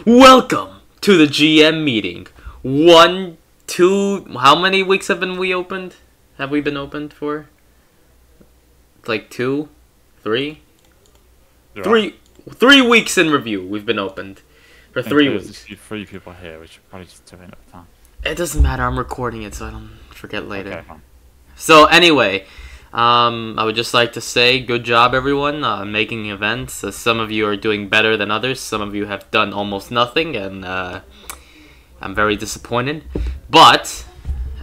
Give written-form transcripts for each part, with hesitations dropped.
Welcome to the GM meeting. 1, 2, how many weeks have we opened? Have we been opened for? Like 2, 3? You're 3 weeks in review we've been opened. For 3 weeks. There's 3 people here, which are probably just doing it at the time. It doesn't matter, I'm recording it so I don't forget later. Okay, fine. So anyway, I would just like to say good job everyone making events. Some of you are doing better than others. Some of you have done almost nothing, and I'm very disappointed. But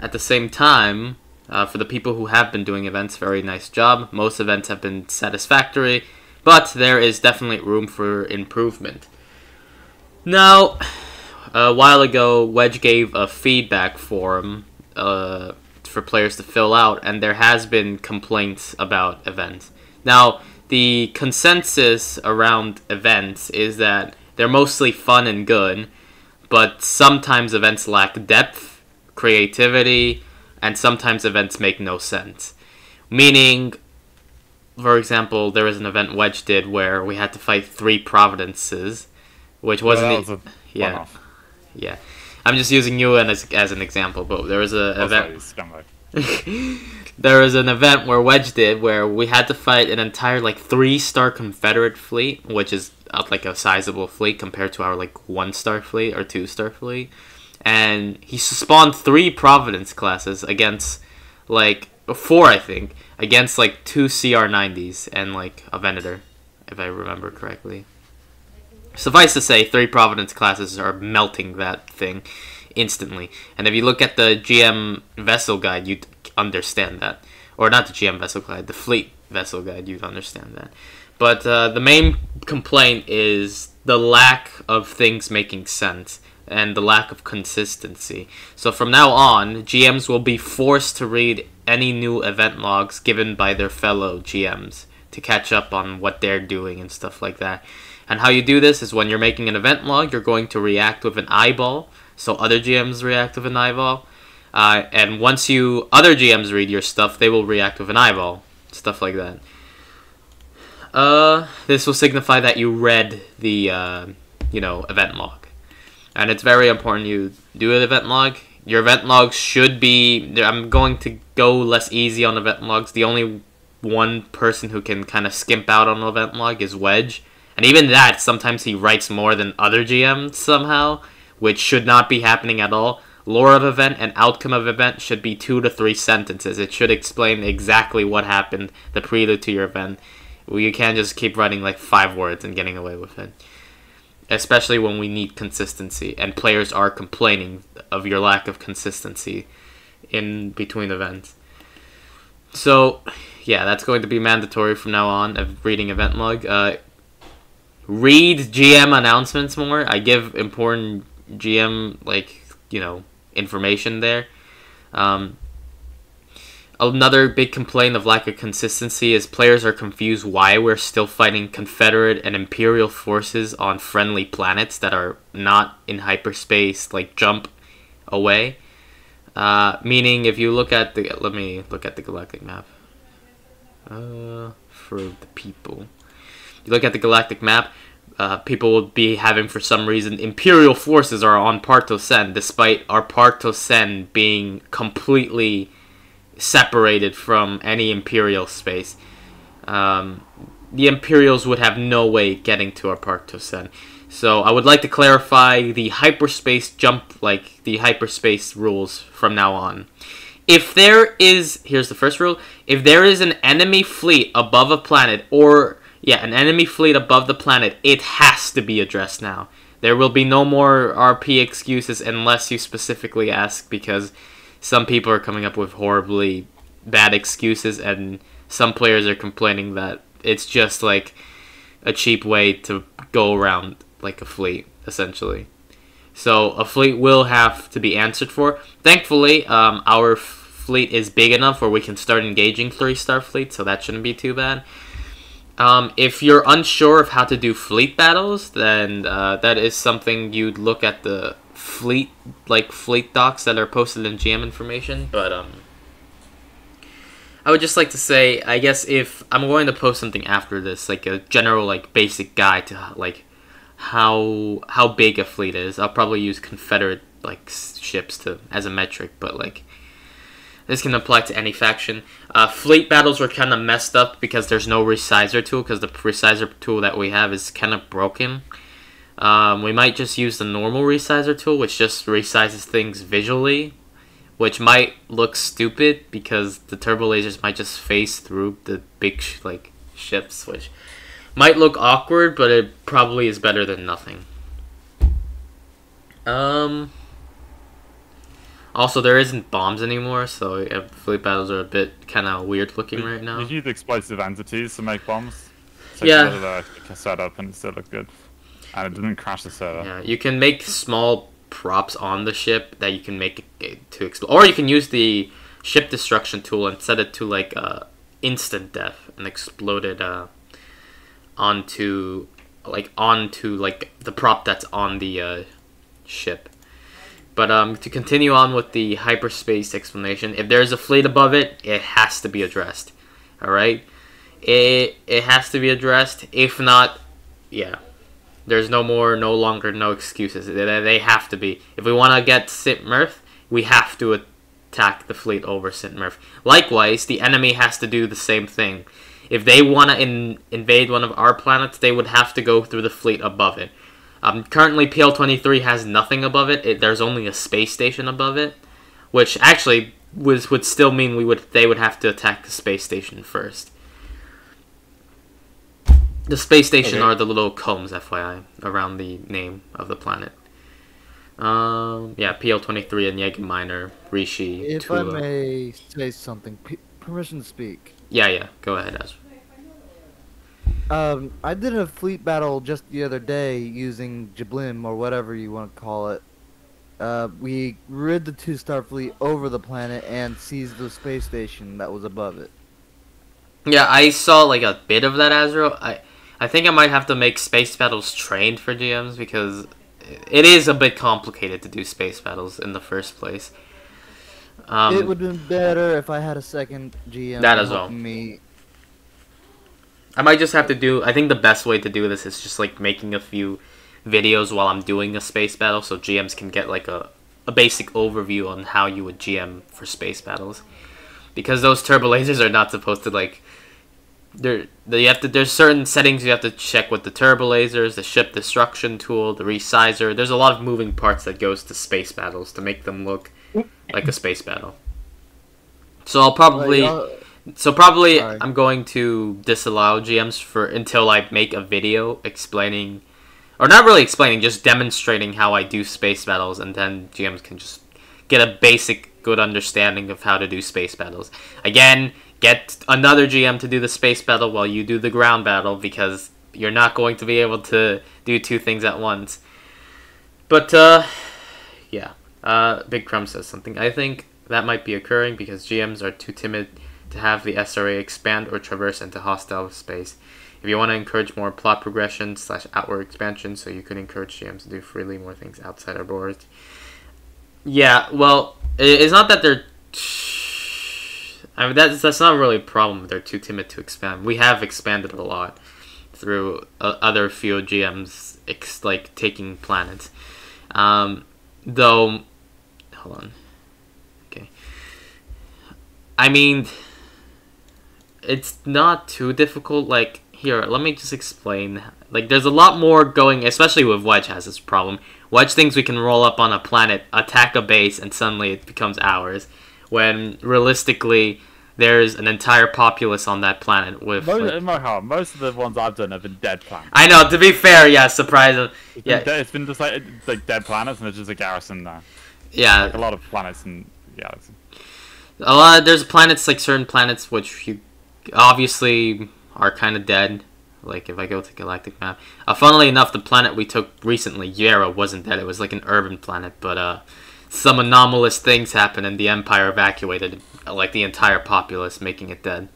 at the same time, for the people who have been doing events, very nice job. Most events have been satisfactory, but there is definitely room for improvement. Now, a while ago, Wedge gave a feedback form for players to fill out, and there has been complaints about events. Now, the consensus around events is that they're mostly fun and good, but sometimes events lack depth, creativity, and sometimes events make no sense. Meaning, for example, there was an event Wedge did where we had to fight 3 Providences, which wasn't... That was yeah. Yeah. I'm just using you as an example, but there was an event... there was an event where Wedge did where we had to fight an entire 3-star Confederate fleet, which is like a sizable fleet compared to our 1-star fleet or 2-star fleet. And he spawned 3 Providence classes against 4, I think, against 2 CR90s and a Venator, if I remember correctly. Suffice to say, 3 Providence classes are melting that thing instantly. And if you look at the GM vessel guide, you'd understand that. Or not the GM vessel guide, the fleet vessel guide, you'd understand that. But the main complaint is the lack of things making sense and the lack of consistency. So from now on, GMs will be forced to read any new event logs given by their fellow GMs to catch up on what they're doing and stuff like that. And how you do this is when you're making an event log, you're going to react with an eyeball, so other GMs react with an eyeball. And once other GMs read your stuff, they will react with an eyeball, stuff like that. This will signify that you read the, event log. And it's very important you do an event log. Your event logs should be... I'm going to go less easy on event logs. The only one person who can kind of skimp out on an event log is Wedge. And even that, sometimes he writes more than other GMs somehow, which should not be happening at all. Lore of event and outcome of event should be 2 to 3 sentences. It should explain exactly what happened, the prelude to your event. Well, you can't just keep writing 5 words and getting away with it. Especially when we need consistency, and players are complaining of your lack of consistency in between events. So, yeah, that's going to be mandatory from now on, of reading event log. Read GM announcements more. I give important GM, information there. Another big complaint of lack of consistency is players are confused why we're still fighting Confederate and Imperial forces on friendly planets that are not in hyperspace, jump away. Meaning, if you look at the... Let me look at the galactic map. For the people... You look at the galactic map, people will be having, for some reason, Imperial forces are on Parto Sen, despite our Parto Sen being completely separated from any Imperial space. The Imperials would have no way getting to our Parto Sen. So I would like to clarify the hyperspace jump, the hyperspace rules from now on. If there is... Here's the first rule. If there is an enemy fleet above a planet, or... Yeah, an enemy fleet above the planet, it has to be addressed now. There will be no more RP excuses unless you specifically ask, because some people are coming up with horribly bad excuses, and some players are complaining that it's just a cheap way to go around a fleet, essentially. So a fleet will have to be answered for. Thankfully, our fleet is big enough where we can start engaging 3-star fleets, so that shouldn't be too bad. If you're unsure of how to do fleet battles, then that is something you'd look at the fleet docs that are posted in GM information. But I would just like to say, I guess if I'm going to post something after this, a general basic guide to how big a fleet is. I'll probably use Confederate like ships to as a metric, but like this can apply to any faction. Fleet battles were kind of messed up because there's no resizer tool, because the resizer tool that we have is kind of broken. We might just use the normal resizer tool, which just resizes things visually, which might look stupid because the turbo lasers might just phase through the big like ships, which might look awkward, but it probably is better than nothing. Also, there isn't bombs anymore, so yeah, fleet battles are a bit kind of weird looking right now. You use explosive entities to make bombs. So Yeah. they're set up and it still look good. And it didn't crash the server. Yeah, you can make small props on the ship that you can make it to explode, or you can use the ship destruction tool and set it to like instant death and explode it onto the prop that's on the ship. But to continue on with the hyperspace explanation, if there's a fleet above it, it has to be addressed. All right, it has to be addressed. If not, yeah, there's no longer no excuses. They have to be. If we want to get Sint-Mirth, we have to attack the fleet over Sint-Mirth. Likewise, the enemy has to do the same thing. If they want to invade one of our planets, they would have to go through the fleet above it. Currently, PL-23 has nothing above it. There's only a space station above it, which actually would still mean they would have to attack the space station first. The space station are the little combs, FYI, around the name of the planet. Yeah, PL-23 and Jaeger Minor, Rishi, If Tula. I may say something, permission to speak. Yeah, go ahead, Ezra. I did a fleet battle just the other day using Jiblim, or whatever you want to call it. We rid the 2-star fleet over the planet and seized the space station that was above it. Yeah, I saw like a bit of that, Azrael. I think I might have to make space battles trained for GMs, because it is a bit complicated to do space battles in the first place. It would have been better if I had a second GM That as well. helping me. I might just have to do... I think the best way to do this is just like making a few videos while I'm doing a space battle, so GMs can get like a basic overview on how you would GM for space battles. Because those turbo lasers are not supposed to like... There's certain settings you have to check with the turbo lasers, the ship destruction tool, the resizer. There's a lot of moving parts that goes to space battles to make them look like a space battle. So I'll probably... Sorry. I'm going to disallow GMs until I make a video explaining, or not really explaining, just demonstrating how I do space battles, and then GMs can just get a basic good understanding of how to do space battles. Again, get another GM to do the space battle while you do the ground battle, because you're not going to be able to do two things at once. But yeah, Big Crumb says something. I think that might be occurring because GMs are too timid to have the SRA expand or traverse into hostile space. If you want to encourage more plot progression / outward expansion, so you could encourage GMs to do freely more things outside our borders. Yeah, well, it's not that they're... I mean, that's not really a problem. They're too timid to expand. We have expanded a lot through other field GMs, like taking planets. Though, hold on. Okay. I mean... It's not too difficult. Like, here, let me just explain. Like, there's a lot more going, especially with Wedge has this problem. Wedge thinks we can roll up on a planet, attack a base, and suddenly it becomes ours. When, realistically, there's an entire populace on that planet with... Most of the ones I've done have been dead planets. I know, to be fair, yeah, surprising. Yeah, It's been just like dead planets, and there's just a garrison there. yeah. Like a lot of planets in the galaxy. There's planets, like certain planets, which you... obviously are kind of dead. Like if I go to galactic map, funnily enough, the planet we took recently, Yera, wasn't dead. It was like an urban planet, but some anomalous things happened and the Empire evacuated like the entire populace, making it dead.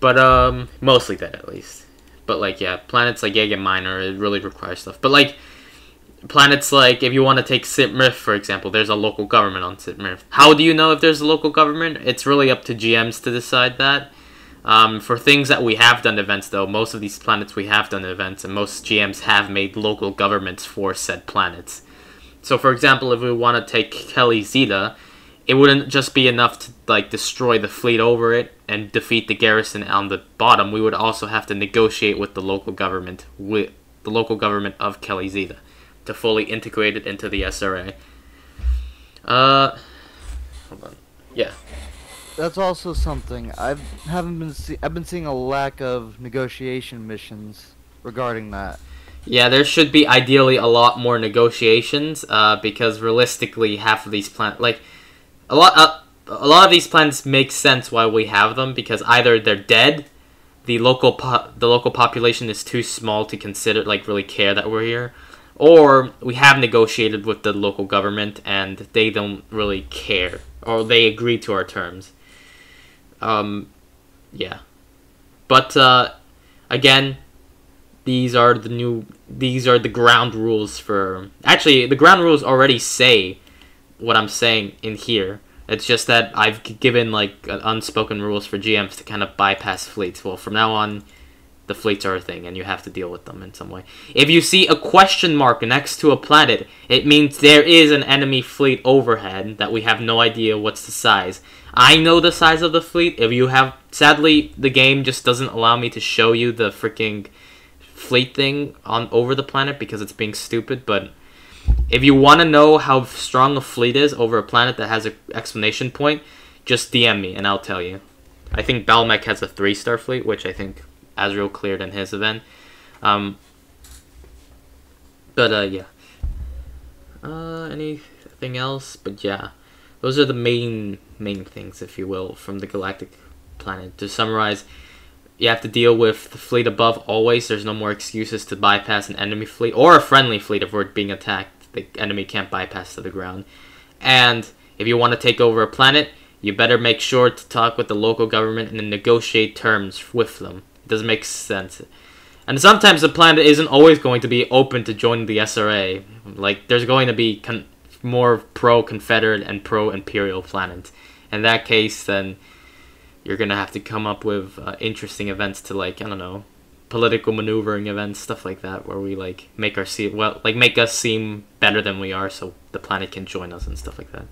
But mostly dead at least. But like yeah, planets like Jaeger Minor, it really requires stuff. But like planets like, if you want to take Sint-Mirth, for example, there's a local government on Sint-Mirth. How do you know if there's a local government? It's really up to GMs to decide that. For things that we have done events, though, most of these planets we have done events, and most GMs have made local governments for said planets. So, for example, if we want to take Kelly Zeta, it wouldn't just be enough to like destroy the fleet over it and defeat the garrison on the bottom. We would also have to negotiate with the local government of Kelly Zeta to fully integrate it into the SRA. Hold on. Yeah. That's also something I've been seeing a lack of negotiation missions regarding that. Yeah, there should be ideally a lot more negotiations, because realistically, half of these planets, like a lot of these planets make sense why we have them, because either they're dead, the local population is too small to consider, like, really care that we're here, or we have negotiated with the local government and they don't really care, or they agree to our terms. Yeah. But, again, these are the ground rules for... Actually, the ground rules already say what I'm saying in here. It's just that I've given, like, unspoken rules for GMs to kind of bypass fleets. Well, from now on, the fleets are a thing, and you have to deal with them in some way. If you see a question mark next to a planet, it means there is an enemy fleet overhead that we have no idea what's the size. I know the size of the fleet. If you have... Sadly, the game just doesn't allow me to show you the freaking fleet thing over the planet because it's being stupid, but if you want to know how strong a fleet is over a planet that has an explanation point, just DM me and I'll tell you. I think Balmec has a 3-star fleet, which I think Azrael cleared in his event. Yeah. Anything else? But yeah, those are the main things, if you will, from the galactic planet. To summarize, you have to deal with the fleet above always. There's no more excuses to bypass an enemy fleet or a friendly fleet if we're being attacked. The enemy can't bypass to the ground. And if you want to take over a planet, you better make sure to talk with the local government and negotiate terms with them. It doesn't make sense. And sometimes the planet isn't always going to be open to joining the SRA. Like, there's going to be more pro-Confederate and pro-Imperial planets. In that case, then you're going to have to come up with interesting events to, like, I don't know, political maneuvering events, stuff like that, where we, like, make us seem better than we are so the planet can join us and stuff like that.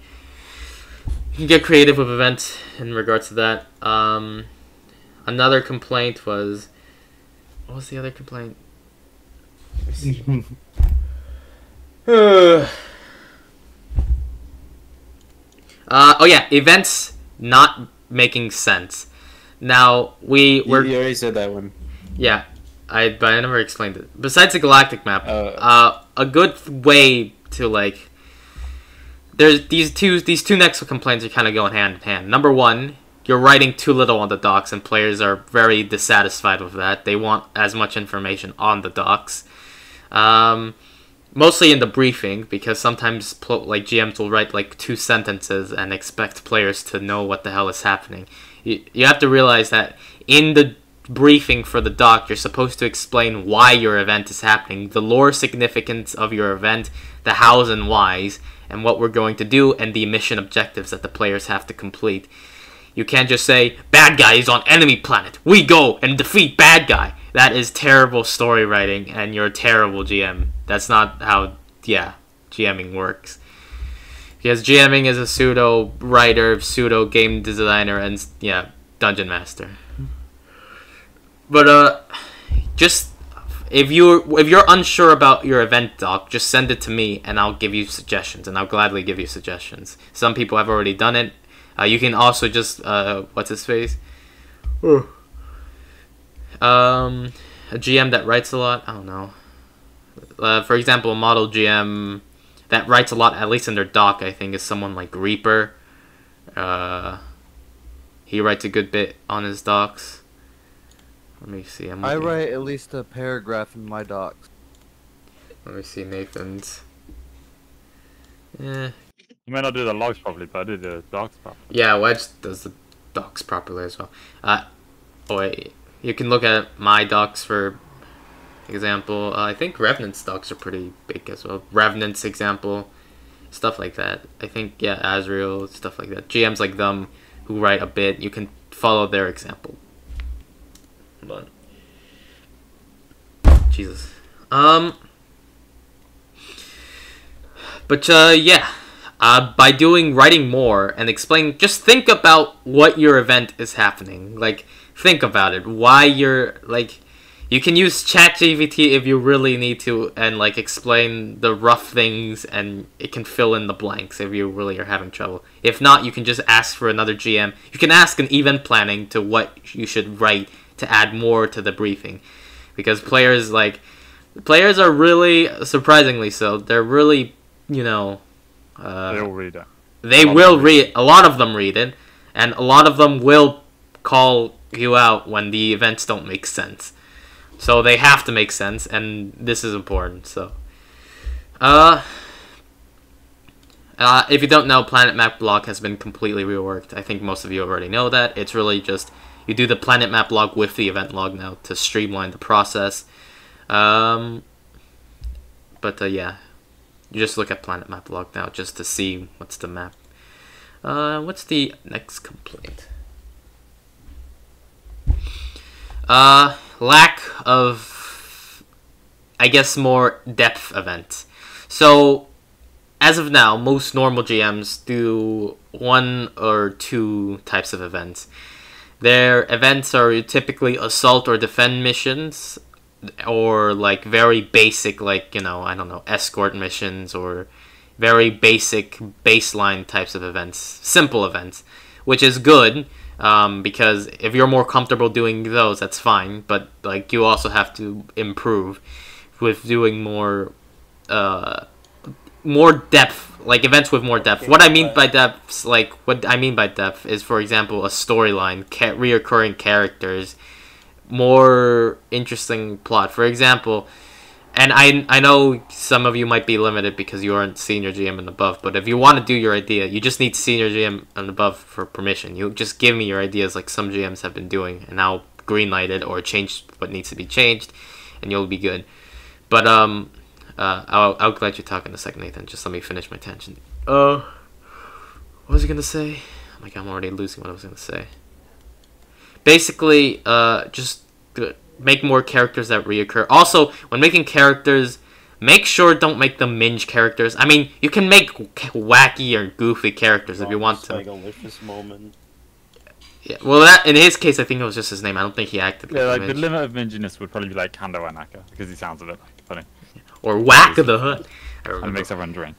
You can get creative with events in regards to that. Another complaint was... What was the other complaint? Oh yeah, events not making sense. Now, you already said that one. Yeah, but I never explained it. Besides the galactic map, a good way to, like... There's these two next complaints are kind of going hand in hand. Number one, you're writing too little on the docs, and players are very dissatisfied with that. They want as much information on the docs. Mostly in the briefing, because sometimes like GMs will write like 2 sentences and expect players to know what the hell is happening. You have to realize that in the briefing for the doc, you're supposed to explain why your event is happening, the lore significance of your event, the hows and whys, and what we're going to do, and the mission objectives that the players have to complete. You can't just say, bad guy is on enemy planet, we go and defeat bad guy. That is terrible story writing, and you're a terrible GM. That's not how, GMing works. Because GMing is a pseudo writer, pseudo game designer, and, dungeon master. But, just, if you're unsure about your event doc, just send it to me, and I'll give you suggestions, and I'll gladly give you suggestions. Some people have already done it. You can also just, what's his face? A GM that writes a lot, I don't know. For example, a model GM that writes a lot, at least in their doc, I think, is someone like Reaper. He writes a good bit on his docs. Let me see. I write at least a paragraph in my docs. Let me see Nathan's. You may not do the logs properly, but I do the docs properly. Yeah, Wedge does the docs properly as well. Oh wait, you can look at my docs for example. I think Revenant's docs are pretty big as well. Revenant's example, stuff like that. I think, Azrael, stuff like that. GMs like them who write a bit, you can follow their example. But Jesus. But yeah. By writing more and explain, just think about what your event is happening. Like, think about it. Why you're, like, you can use ChatGPT if you really need to and, like, explain the rough things, and it can fill in the blanks if you really are having trouble. If not, you can just ask for another GM. You can ask an event planning to what you should write to add more to the briefing. Because players are really, surprisingly so, they're really, you know... they all read it. They will read. A lot of them read it, and a lot of them will call you out when the events don't make sense. So they have to make sense, and this is important. So, if you don't know, Planet Map Blog has been completely reworked. I think most of you already know that. It's really just you do the Planet Map log with the event log now to streamline the process. But yeah. You just look at Planet Map Log now just to see what's the map. What's the next complaint? Lack of, I guess, more depth event. So, as of now, most normal GMs do 1 or 2 types of events. Their events are typically assault or defend missions, or like very basic, like, you know, I don't know, escort missions, or very basic baseline types of events, simple events, which is good, because if you're more comfortable doing those, that's fine, but like you also have to improve with doing more depth, like events with more depth. What I mean by depth, is, for example, a storyline, reoccurring characters, more interesting plot. For example, and I know some of you might be limited because you aren't senior GM and above, but if you want to do your idea, you just need senior GM and above for permission. You just give me your ideas like some GMs have been doing, and I'll greenlight it or change what needs to be changed, and you'll be good. But I'll let you talk in a second, Nathan. Just let me finish my tangent. What was I gonna say? Oh my god, I'm already losing what I was gonna say. Basically, just make more characters that reoccur. Also, when making characters, make sure don't make them minge characters. I mean, you can make wacky or goofy characters if you want to. Like a delicious moment. Yeah, well, that in his case, I think it was just his name. I don't think he acted. Yeah, like the limit of minginess would probably be like Kando Anaka, because he sounds a bit like funny. Or Whack of the Hood. And it makes everyone drink.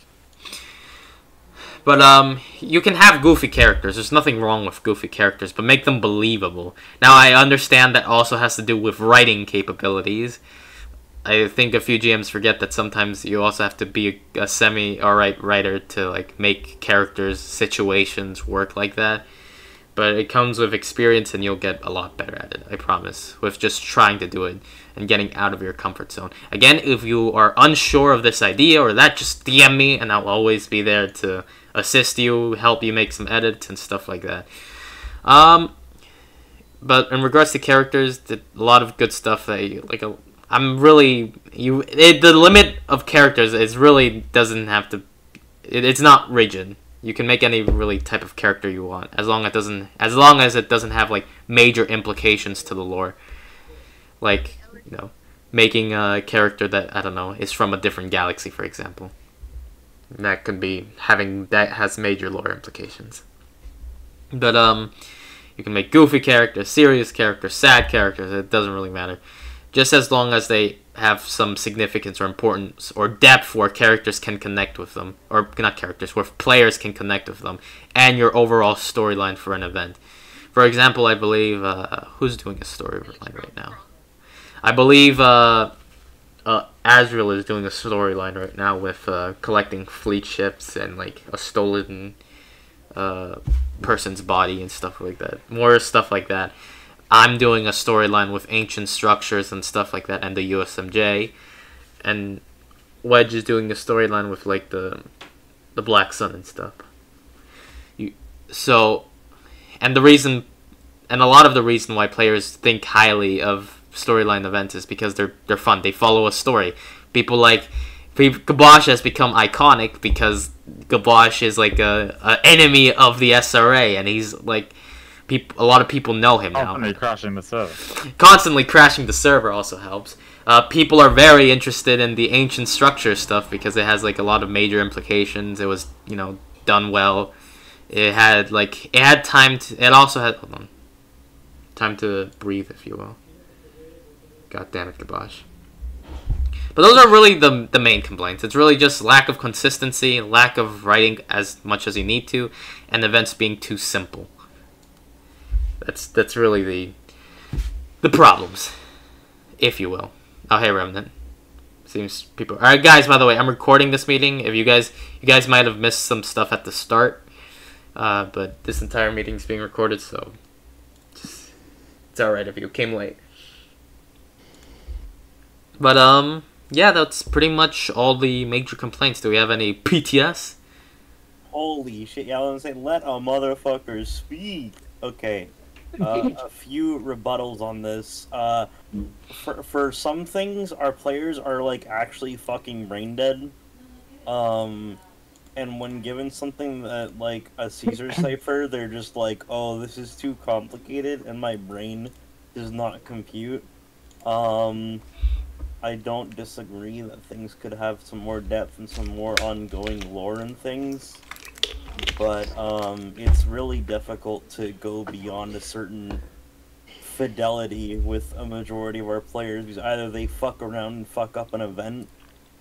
But you can have goofy characters. There's nothing wrong with goofy characters, but make them believable. Now, I understand that also has to do with writing capabilities. I think a few GMs forget that sometimes you also have to be a semi-alright writer to like make characters, situations work like that. But it comes with experience, and you'll get a lot better at it, I promise, with just trying to do it and getting out of your comfort zone. Again, if you are unsure of this idea or that, just DM me, and I'll always be there to assist you, help you make some edits and stuff like that. But in regards to characters, a lot of good stuff that the limit of characters is really doesn't have to. It's not rigid. You can make any really type of character you want, as long as it doesn't have like major implications to the lore. Like, you know, making a character that, I don't know, is from a different galaxy, for example. That has major lore implications. But you can make goofy characters, serious characters, sad characters. It doesn't really matter, just as long as they have some significance or importance or depth where characters can connect with them, or not characters, where players can connect with them, and your overall storyline for an event. For example, I believe who's doing a storyline right now? I believe Azrael is doing a storyline right now with collecting fleet ships and like a stolen person's body and stuff like that. More stuff like that. I'm doing a storyline with ancient structures and stuff like that, and the USMJ, and Wedge is doing a storyline with like the Black Sun and stuff. And a lot of the reason why players think highly of storyline events is because they're fun. They follow a story. People like Gabosh has become iconic because Gabosh is like a enemy of the SRA, and he's like a lot of people know him now. Constantly crashing the server. Constantly crashing the server also helps. People are very interested in the ancient structure stuff because it has like a lot of major implications. It was, you know, done well. It had time to. It also had time to breathe, if you will. God damn it, Gabosh. But those are really the main complaints. It's really just lack of consistency, lack of writing as much as you need to, and events being too simple. That's really the problems, if you will. Oh, hey, Remnant. Seems people. All right, guys. By the way, I'm recording this meeting. If you guys might have missed some stuff at the start, but this entire meeting is being recorded, so it's all right if you came late. But yeah, that's pretty much all the major complaints. Do we have any PTS? Holy shit! Yeah, I was gonna say, let a motherfucker speak. Okay. A few rebuttals on this. For some things, our players are like actually fucking brain dead. And when given something that like a Caesar cipher, they're just like, "Oh, this is too complicated," and my brain does not compute. I don't disagree that things could have some more depth and some more ongoing lore and things. But it's really difficult to go beyond a certain fidelity with a majority of our players, because either they fuck around and fuck up an event,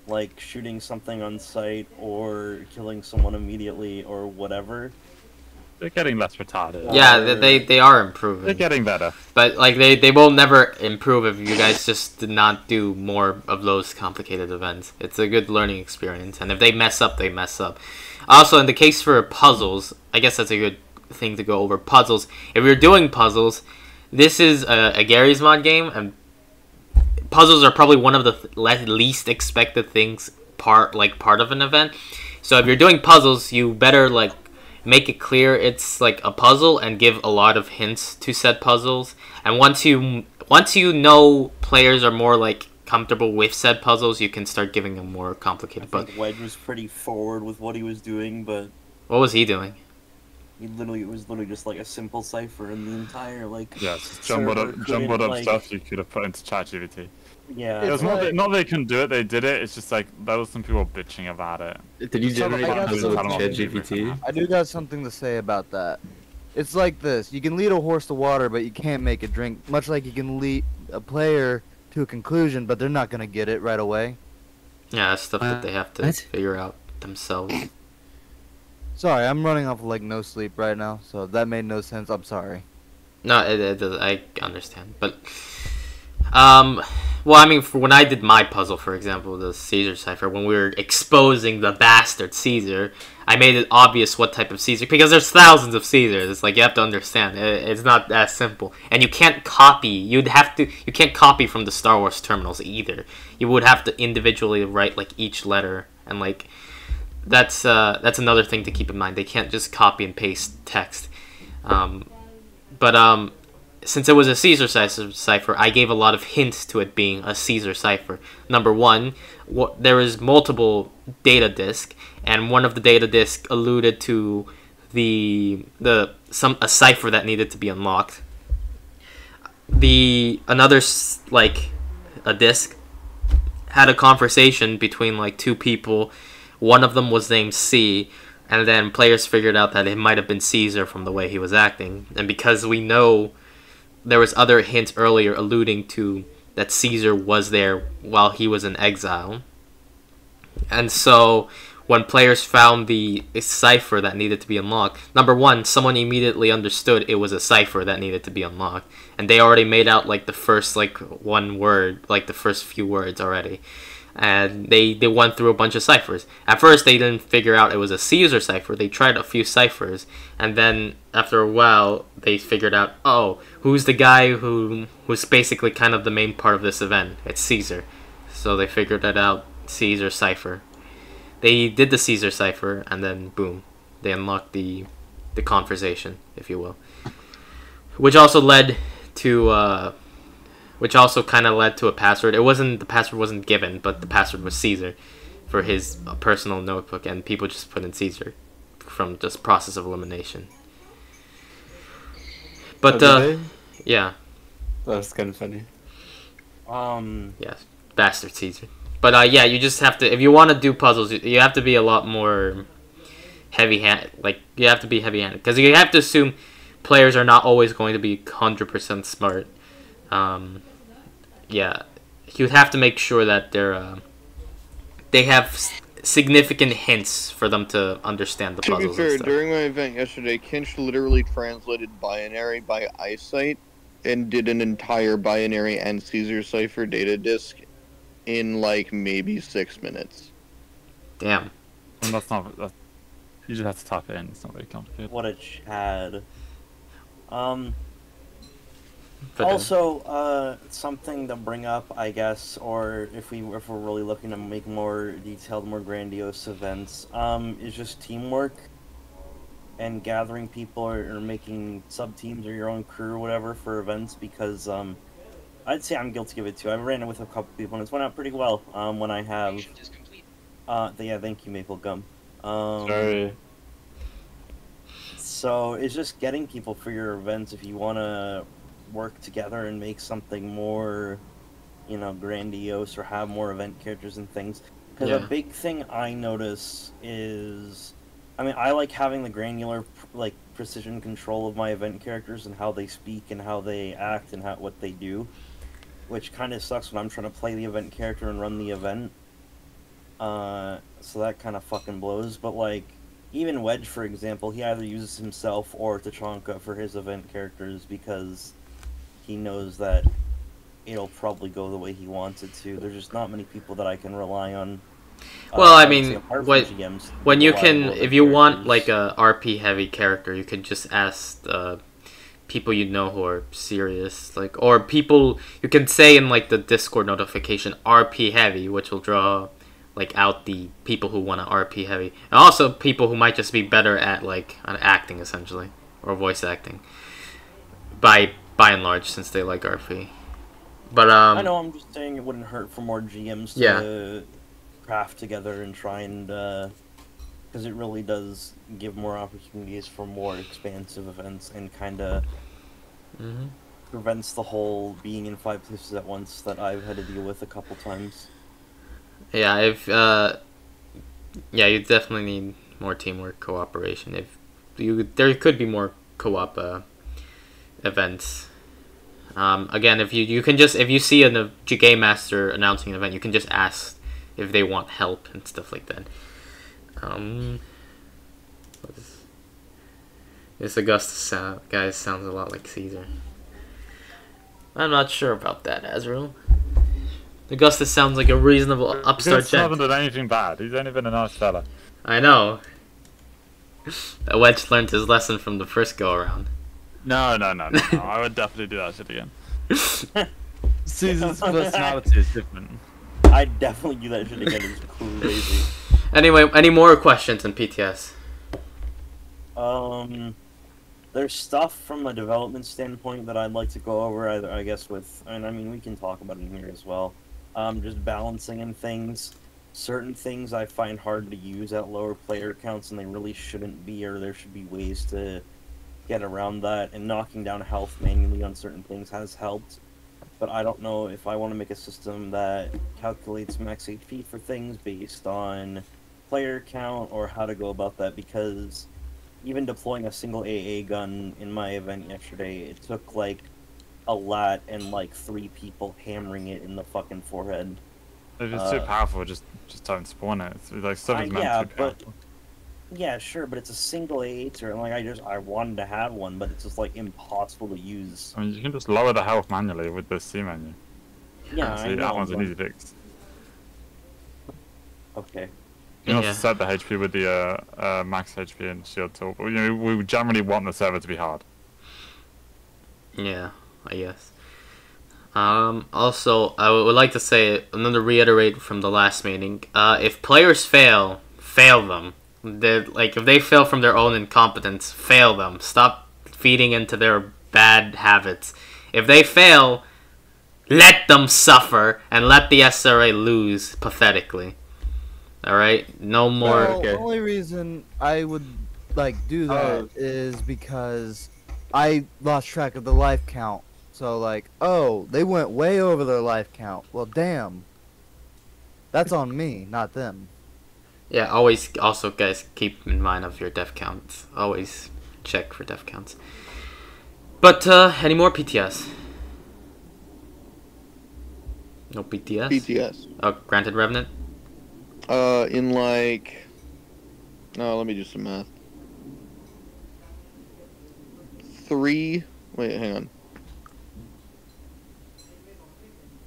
like shooting something on sight or killing someone immediately or whatever. They're getting less retarded. Yeah, they are improving. They're getting better. But like they will never improve if you guys just did not do more of those complicated events. It's a good learning experience, and if they mess up, they mess up. Also, in the case for puzzles, I guess that's a good thing to go over. Puzzles. If you're doing puzzles, this is a Garry's Mod game, and puzzles are probably one of the least expected things part of an event. So if you're doing puzzles, you better like make it clear it's like a puzzle and give a lot of hints to said puzzles. And once you know players are more like comfortable with said puzzles, you can start giving them more complicated. I think Wedge was pretty forward with what he was doing, but what was he doing? it was literally just like a simple cipher, and the entire like Yes, jumbled up like, stuff you could have put into ChatGPT. Yeah, It was not they couldn't do it, they did it. It's just like there was some people bitching about it. Did you generate I a got puzzle with some- ChatGPT? I do got something to say about that. It's like this: you can lead a horse to water, but you can't make it drink. Much like you can lead a player to a conclusion, but they're not gonna get it right away. Yeah, that's stuff that they have to What? figure out themselves. Sorry, I'm running off of like no sleep right now, so if that made no sense. I'm sorry. No, it does. I understand, but well, I mean, for when I did my puzzle, for example, the Caesar cipher, when we were exposing the bastard Caesar, I made it obvious what type of Caesar, because there's thousands of Caesars. It's like you have to understand, it's not that simple, and you can't copy. You can't copy from the Star Wars terminals either. You would have to individually write like each letter, and like that's another thing to keep in mind. They can't just copy and paste text. But since it was a Caesar cipher, I gave a lot of hints to it being a Caesar cipher. Number one, there is multiple data disk, and one of the data disk alluded to a cipher that needed to be unlocked. Another a disk had a conversation between like two people. One of them was named C, and then players figured out that it might have been Caesar from the way he was acting. And because we know there was other hints earlier alluding to that Caesar was there while he was in exile. And so when players found the cipher that needed to be unlocked, number one, someone immediately understood it was a cipher that needed to be unlocked. And they already made out like the first one word, like the first few words already. And they went through a bunch of ciphers. At first, they didn't figure out it was a Caesar cipher. They tried a few ciphers, and then after a while, they figured out, oh, who's the guy who's basically kind of the main part of this event? It's Caesar. So they figured it out, Caesar cipher. They did the Caesar cipher, and then boom, they unlocked the conversation, if you will, which also led to. Which also kind of led to a password. The password wasn't given, but the password was Caesar for his personal notebook, and people just put in Caesar from just process of elimination. But did they? yeah, That's kind of funny. yes, bastard Caesar. But yeah, you just have to, if you want to do puzzles, you have to be a lot more heavy-handed. Like, you have to be heavy-handed because you have to assume players are not always going to be 100% smart. Yeah, you have to make sure that they have significant hints for them to understand the To be puzzles. fair, and stuff. during my event yesterday, Kinch literally translated binary by eyesight and did an entire binary and Caesar cipher data disk in like maybe 6 minutes. Damn. And that's not. You just have to type it in. It's not very complicated. What a Chad. But, Also, something to bring up, I guess, or if we're really looking to make more detailed, more grandiose events, is just teamwork and gathering people or making sub teams or your own crew or whatever for events. Because I'd say I'm guilty of it too. I ran it with a couple people and it's went out pretty well. When I have, yeah, thank you, Maple Gum. Sorry. So it's just getting people for your events if you want to work together and make something more, you know, grandiose or have more event characters and things. Because Yeah. a big thing I notice is, I mean, I like having the granular, like, precision control of my event characters and how they speak and how they act and what they do, which kind of sucks when I'm trying to play the event character and run the event. So that kind of fucking blows. But like, even Wedge, for example, he either uses himself or Tachanka for his event characters because he knows that it'll probably go the way he wants it to. There's just not many people that I can rely on. Well, I would mean, say apart from what- GMs, to when be you reliable can, event if you want characters. like a RP heavy character, you can just ask people you know who are serious, like, or people you can say in like the Discord notification RP heavy, which will draw like out the people who want to RP heavy, and also people who might just be better at like on acting essentially or voice acting. By and large, since they like RP. But I know, I'm just saying it wouldn't hurt for more GMs to Yeah. craft together and try and, because it really does give more opportunities for more expansive events and kind of mhm. prevents the whole being in 5 places at once that I've had to deal with a couple times. Yeah, yeah, you definitely need more teamwork, cooperation. If there could be more co-op events. Again, if you can just, if you see a game master announcing an event, you can just ask if they want help and stuff like that. This Augustus guy sounds a lot like Caesar. I'm not sure about that, Azrael. Augustus sounds like a reasonable upstart He hasn't gent. done anything bad. He's only been a nice fella. I know. Wedge learned his lesson from the first go around. No. I would definitely do that shit again. Caesar's personality is different. I'd definitely do that shit again, it's crazy. Anyway, any more questions in PTS? There's stuff from a development standpoint that I'd like to go over, I guess with, and I mean, we can talk about it in here as well. Just balancing and things. Certain things I find hard to use at lower player counts, and they really shouldn't be, or there should be ways to get around that, and knocking down health manually on certain things has helped. But I don't know if I want to make a system that calculates max HP for things based on player count, or how to go about that, because even deploying a single AA gun in my event yesterday, it took like a lat and like 3 people hammering it in the fucking forehead. If it's too powerful, just don't spawn it. It's like something's meant yeah, to be but powerful. yeah, sure, but it's a single AA turret. Like I wanted to have one, but it's just like impossible to use. I mean, you can just lower the health manually with the C menu. Yeah, I See, know. that one's an but- easy fix. Okay. You can Yeah. also set the HP with the max HP and shield tool. But, you know, we generally want the server to be hard. Yeah, I guess. Also, I would like to say, another reiterate from the last meeting, if players fail them. Like, if they fail from their own incompetence, fail them. Stop feeding into their bad habits. If they fail, let them suffer, and let the SRA lose pathetically. Alright? No more... Well, okay. the only reason I would like do that is because I lost track of the life count. So like, oh, they went way over their life count. Well, damn. That's on me, not them. Yeah, always, also, guys, keep in mind of your death counts. Always check for death counts. But, any more PTS? No PTS? BTS. Oh, Granted Revenant? In like... No, let me do some math. 3... Wait, hang on.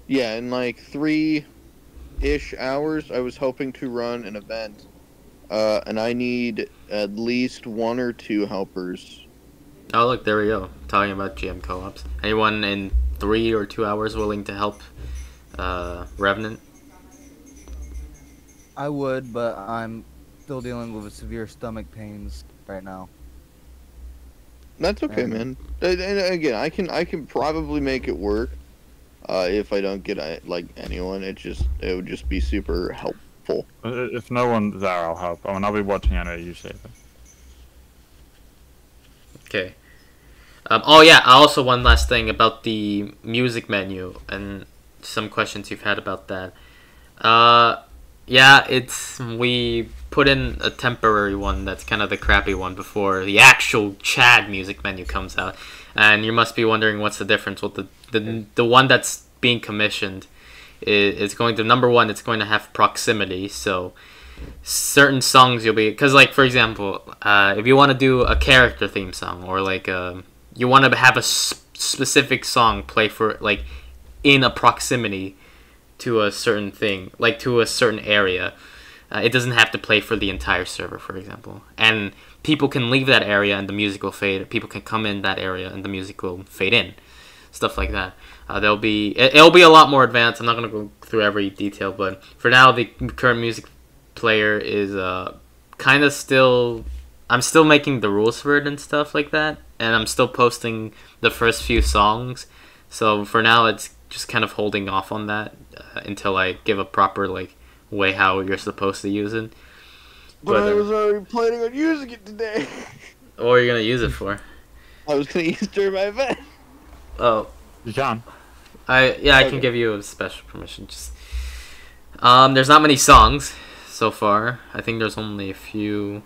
Yeah, in like 3-ish hours, I was hoping to run an event. And I need at least 1 or 2 helpers. Oh, look, there we go. Talking about GM co-ops. Anyone in 3 or 2 hours willing to help Revenant? I would, but I'm still dealing with severe stomach pains right now. That's okay, And- man. And again, I can probably make it work. If I don't get like anyone, it would just be super helpful. If no one's there, I'll help. I mean, I'll be watching anyway, usually. Okay. Oh yeah, also one last thing about the music menu and some questions you've had about that. Yeah, we put in a temporary one that's kind of the crappy one before the actual Chad music menu comes out, and you must be wondering what's the difference with the one that's being commissioned. It's going to, number one, it's going to have proximity, so certain songs you'll be, because like for example, if you want to do a character theme song, or like you want to have a specific song play for like in a proximity to a certain thing, like to a certain area, it doesn't have to play for the entire server, for example, and people can leave that area and the music will fade, people can come in that area and the music will fade in, stuff like that. It'll be a lot more advanced. I'm not going to go through every detail, but for now the current music player is kind of still, I'm still making the rules for it and stuff like that, and I'm still posting the first few songs, so for now it's just kind of holding off on that until I give a proper like way how you're supposed to use it. But I was already planning on using it today. What are you gonna use it for? I was gonna use it during my event. Oh, You can. I can Okay. give you a special permission. Just there's not many songs so far. I think there's only a few.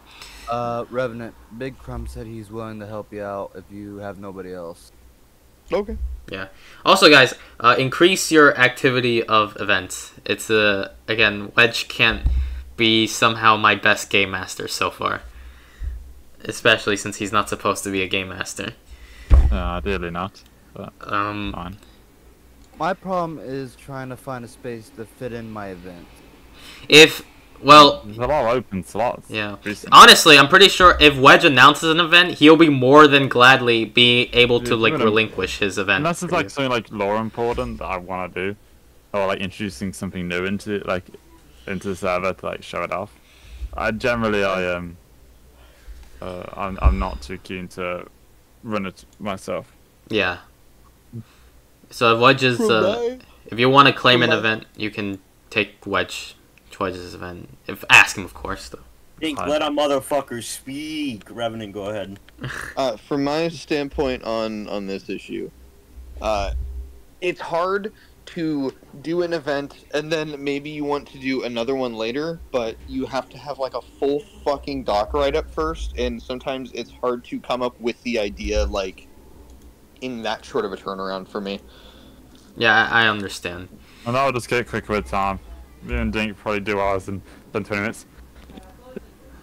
Revenant, Big Crumb said he's willing to help you out if you have nobody else. Okay. Yeah. Also, guys, increase your activity of events. It's again, Wedge can't be somehow my best game master so far, especially since he's not supposed to be a game master. Ideally not. But Um, fine. My problem is trying to find a space to fit in my event. well, There's a lot of open slots. yeah. recently. Honestly, I'm pretty sure if Wedge announces an event, he'll be more than gladly be able to Yeah, like even if- relinquish his event. Unless it's for like you. something like lore important that I want to do, or like introducing something new into the server to like show it off. I'm not too keen to run it myself. Yeah. So if Wedge is, if you want to claim an event, you can take Wedge's event. Ask him, of course, though. Think, let a motherfucker speak. Revenant, go ahead. From my standpoint on this issue, it's hard to do an event and then maybe you want to do another one later, but you have to have like a full fucking doc write-up first, and sometimes it's hard to come up with the idea like in that short of a turnaround for me. Yeah, I understand. And I'll just get quicker with time. Me and Dink probably do ours in 20 minutes.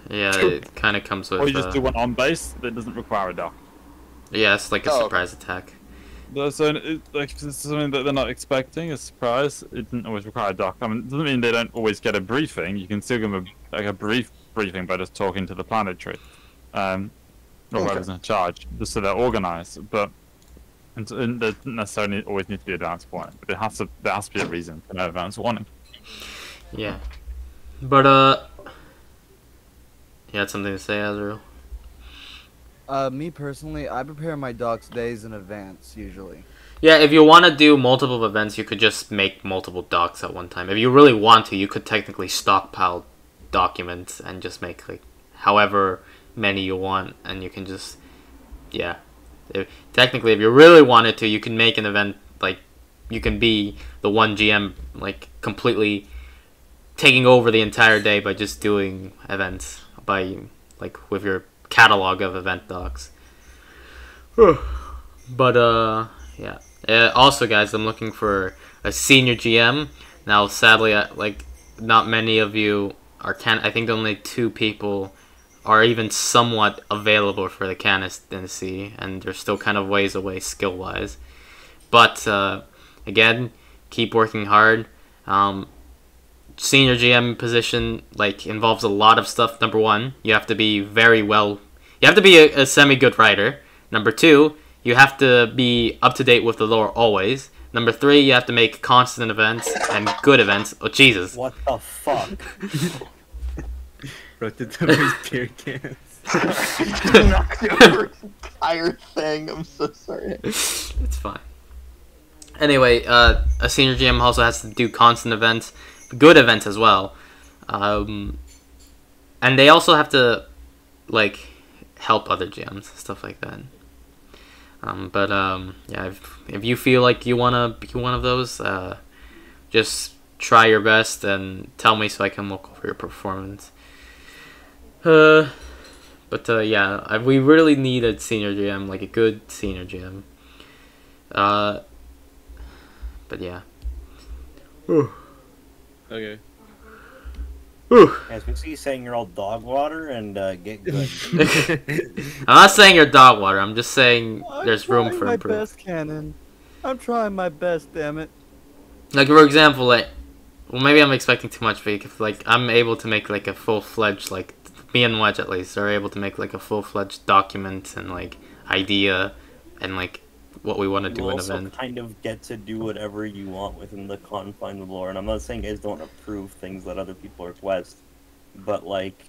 Yeah, it kind of comes with. Or you just do one on base that doesn't require a dock. Yeah, it's like a Oh, okay. surprise attack. So, like, if it's something that they're not expecting, a surprise, it doesn't always require a doc. I mean, it doesn't mean they don't always get a briefing. You can still give them a brief briefing by just talking to the planetary, or whoever's in charge, just so they're organized. But and there doesn't necessarily always need to be advance warning. But there has to be a reason for no advance warning. Yeah. But, you had something to say, Azrael? Me personally, I prepare my docs days in advance, usually. Yeah, if you want to do multiple events, you could just make multiple docs at one time. If you really want to, you could technically stockpile documents and just make, like, however many you want, and you can just, yeah. Technically, if you really wanted to, you can make an event like you can be the one GM, like completely taking over the entire day by just doing events by like with your catalog of event docs. But yeah. Also, guys, I'm looking for a senior GM. Now, sadly, like not many of you are I think only 2 people are even somewhat available for the candidacy, and they're still kind of ways away skill wise. But again, keep working hard. Senior GM position like involves a lot of stuff. Number 1, you have to be you have to be a semi good writer. Number 2, you have to be up to date with the lore always. Number 3, you have to make constant events and good events. Oh Jesus! What the fuck? Rotatory's beer cans. Knocked over the entire thing. I'm so sorry. It's fine. Anyway, a senior GM also has to do constant events, good events as well, and they also have to like help other GMs, stuff like that. Yeah, if you feel like you wanna be one of those, just try your best and tell me so I can look over your performance. Yeah, we really need a senior GM, like a good senior GM. But yeah. Okay. As we see, saying you're all dog water and get good. I'm not saying you're dog water. I'm just saying there's room for my improvement. best, Cannon. I'm trying my best, damn it. Like for example, like, well, maybe I'm expecting too much, but if like I'm able to make like a full-fledged, like me and Wedge at least are able to make like a full-fledged document and like idea and like what we want to do You in also event. kind of get to do whatever you want within the confines of lore, and I'm not saying guys don't approve things that other people request, but like,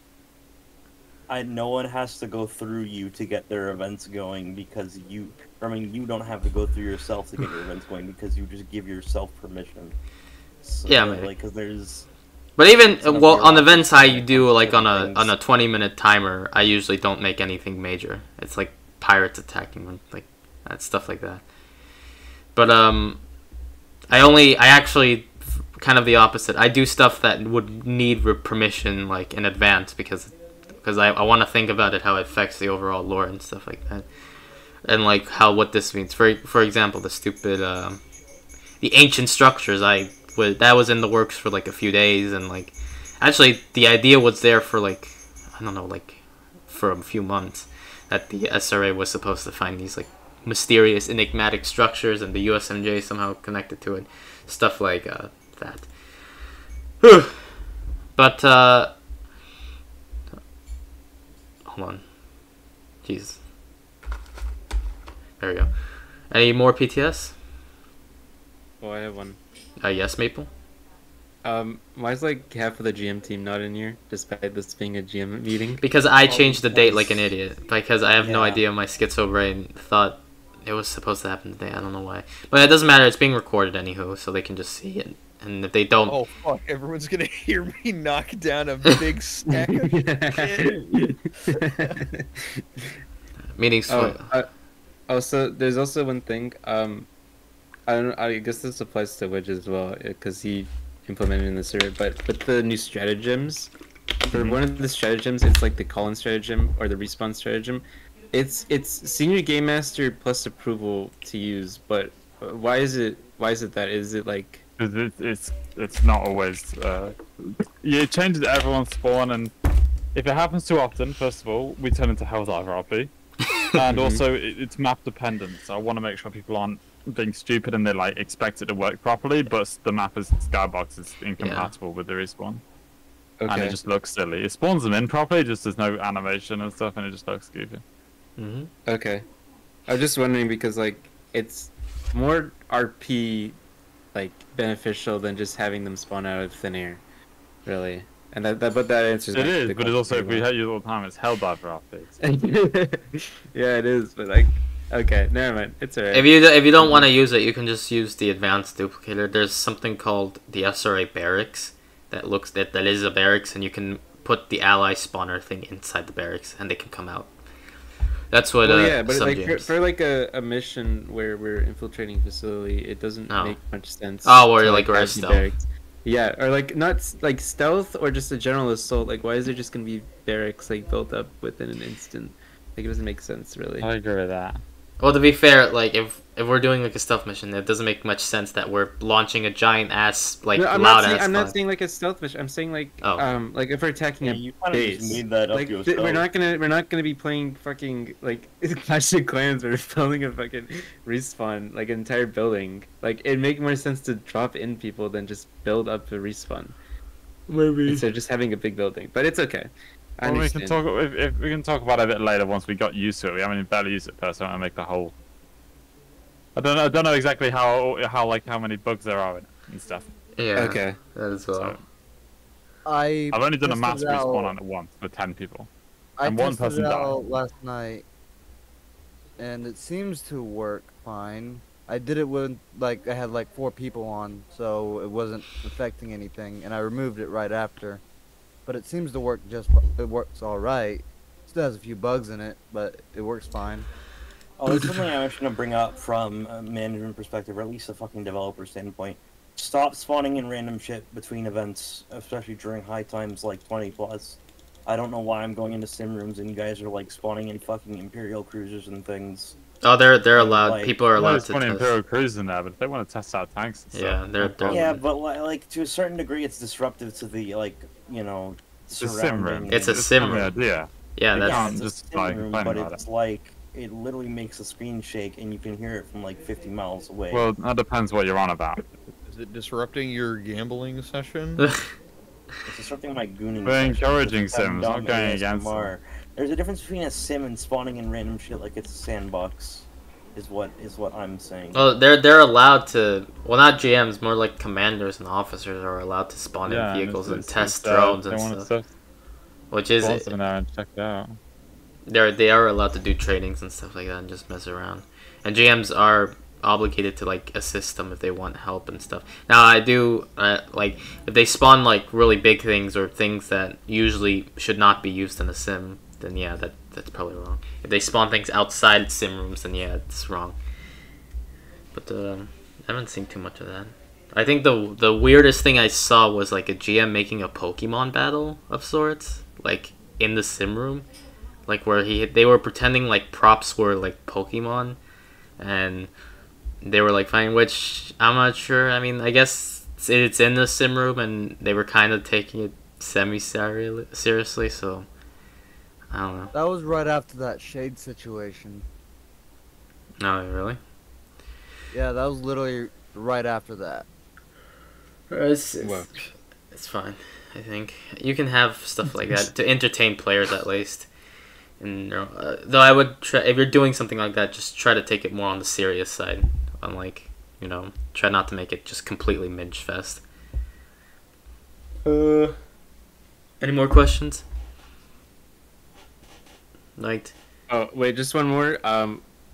no one has to go through you to get their events going because you don't have to go through yourself to get your events going because you just give yourself permission. So, Yeah, maybe. like, because there's But even Some of well, your on events I options do when it like comes on to a things. 20-minute timer. I usually don't make anything major. It's like pirates attacking, like stuff like that. But I actually kind of the opposite. I do stuff that would need permission like in advance because I want to think about it, how it affects the overall lore and stuff like that, and like what this means. For example, the stupid the ancient structures. That was in the works for like a few days, and like actually the idea was there for like I don't know, like for a few months, that the SRA was supposed to find these like mysterious enigmatic structures and the USMJ somehow connected to it, stuff like that. But hold on, jeez, there we go. Any more PTS? Oh, I have one. Yes, Maple. Why is like half of the GM team not in here, despite this being a GM meeting? Because I changed the date like an because- idiot. Because I have no Yeah. idea. My schizo brain thought it was supposed to happen today. I don't know why. But it doesn't matter. It's being recorded anywho, so they can just see it. And if they don't, Oh fuck! Everyone's gonna hear me knock down a big stack of shit. meetings. Also, there's also one thing. I don't. I guess this applies to Wedge as well because he implemented in the server. But with the new stratagems, for one of the stratagems, it's like the call-in stratagem or the respawn stratagem. It's senior game master plus approval to use. But why is it that? Is it like? It's not always. You change it to everyone's spawn, and if it happens too often, first of all, we turn into Helldiver RP, and also it's map dependent. So I want to make sure people aren't being stupid and they like expect it to work properly, but the map is Skybox is incompatible with the respawn, and it just looks silly. It spawns them in properly, just there's no animation and stuff, and it just looks goofy. Mm-hmm. Okay, I was just wondering because like it's more RP like beneficial than just having them spawn out of thin air, really. And but that answers. It the is, but question it's also if we pretty hate you all the time, it's Helldiver RP. well. Yeah, it is, but like, okay, never mind. It's alright. If you don't want to use it, you can just use the advanced duplicator. There's something called the SRA barracks that is a barracks, and you can put the ally spawner thing inside the barracks, and they can come out. That's what Well, yeah, but some like GMs. for like a mission where we're infiltrating a facility, it doesn't Oh. make much sense. Oh, or to, like we're have stealth. barracks. Yeah, or like not like stealth or just a general assault. Like, why is there just gonna be barracks like built up within an instant? Like, it doesn't make sense, really. I agree with that. Well, to be fair, like if we're doing like a stealth mission, it doesn't make much sense that we're launching a giant ass like No, loud ass. I'm not saying like a stealth mission. I'm saying like Oh. like if we're attacking Yeah, a you kind of just base. made that up Like yourself. we're not gonna be playing fucking like Clash of Clans or building a fucking respawn like an entire building. Like it'd make more sense to drop in people than just build up a respawn. Maybe. Instead of just having a big building. But it's okay. I Well, we understand. can talk if we can talk about it a bit later once we got used to it. We haven't barely used it first, so I want to make the whole. I don't know exactly how many bugs there are in it and stuff. Yeah. Okay. That as well. So, I've only done a mass tested respawn out- on it once for 10 people. I and one tested person it died. out last night, and it seems to work fine. I did it when like I had like 4 people on, so it wasn't affecting anything, and I removed it right after. But it seems to work it works all right. Still has a few bugs in it, but it works fine. Oh, there's something I'm actually gonna bring up from a management perspective, or at least a fucking developer standpoint. Stop spawning in random shit between events, especially during high times like 20 plus. I don't know why I'm going into sim rooms and you guys are like spawning in fucking Imperial cruisers and things. Oh, they're allowed. Like- People are allowed There's to 20 test. Imperial cruisers in there, but if they want to test out tanks and stuff. Yeah, they're- no problem. Yeah, but like to a certain degree, it's disruptive to the It's a sim room. surrounding. It's a It's sim not the room. idea. Yeah, You that's can't it's a just, sim like, room, complain but about it's like it literally makes the screen shake, and you can hear it from like 50 miles away. Well, that depends what you're on about. Is it disrupting your gambling session? It's disrupting my gooning. We're session, encouraging because I'm sims, not dumb going as against ASMR. There's a difference between a sim and spawning in random shit like it's a sandbox. Is what I'm saying. well, they're allowed to. Well, not GMs, more like commanders and officers are allowed to spawn in Yeah, vehicles and it's- test it's, drones they and want stuff. Which is Spawn in there and check it out. they are allowed to do trainings and stuff like that and just mess around. And GMs are obligated to like assist them if they want help and stuff. Now I do like if they spawn like really big things or things that usually should not be used in a sim, then yeah, that's probably wrong. If they spawn things outside sim rooms, then yeah, it's wrong. But I haven't seen too much of that. I think the weirdest thing I saw was like a GM making a Pokemon battle of sorts, like in the sim room, like where they were pretending like props were like Pokemon, and they were like fighting. Which I'm not sure. I mean, I guess it's in the sim room, and they were kind of taking it seriously. So I don't know. That was right after that shade situation. No, really. Yeah, that was literally right after that. It's fine. I think you can have stuff like that to entertain players at least. And though I would try, if you're doing something like that, just try to take it more on the serious side. Unlike, try not to make it just completely minge fest. Any more questions? Right. Oh wait, just one more.